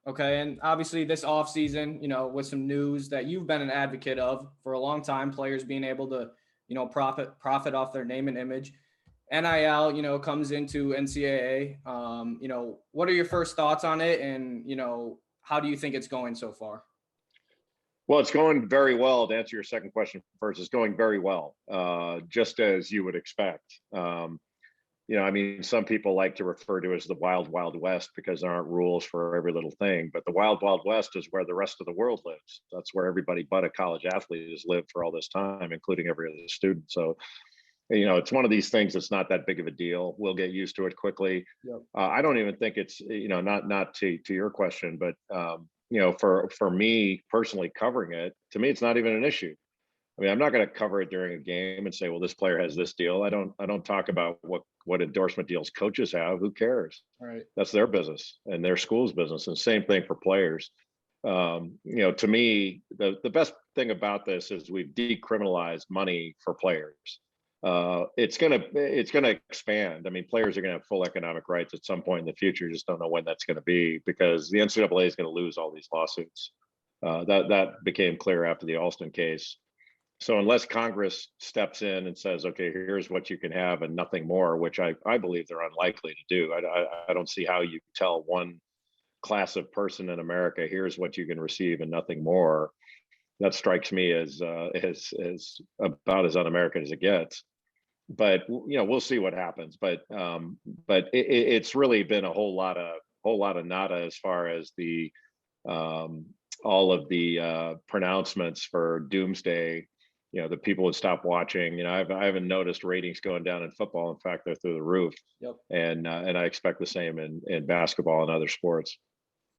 Okay. And obviously this offseason, with some news that you've been an advocate of for a long time, players being able to, profit off their name and image. NIL, comes into NCAA. What are your first thoughts on it? And, how do you think it's going so far? Well, it's going very well. To answer your second question first, it's going very well, just as you would expect. I mean, some people like to refer to it as the wild, wild west because there aren't rules for every little thing. But the wild, wild west is where the rest of the world lives. That's where everybody but a college athlete has lived for all this time, including every other student. So, it's one of these things that's not that big of a deal. We'll get used to it quickly. Yep. I don't even think it's, not to your question, but for me personally covering it, to me, it's not even an issue. I mean, I'm not going to cover it during a game and say, well, this player has this deal. I don't talk about what endorsement deals coaches have. Who cares? All right. That's their business and their school's business. And same thing for players. To me, the best thing about this is we've decriminalized money for players. It's gonna expand. I mean, players are gonna have full economic rights at some point in the future. Just don't know when that's gonna be because the NCAA is gonna lose all these lawsuits. That became clear after the Alston case. So unless Congress steps in and says, okay, here's what you can have and nothing more, which I believe they're unlikely to do. I don't see how you tell one class of person in America, here's what you can receive and nothing more. That strikes me as about as un-American as it gets. But we'll see what happens. It's really been a whole lot of nada as far as the all of the pronouncements for doomsday. That people would stop watching. I haven't noticed ratings going down in football. In fact, they're through the roof. Yep. And I expect the same in basketball and other sports.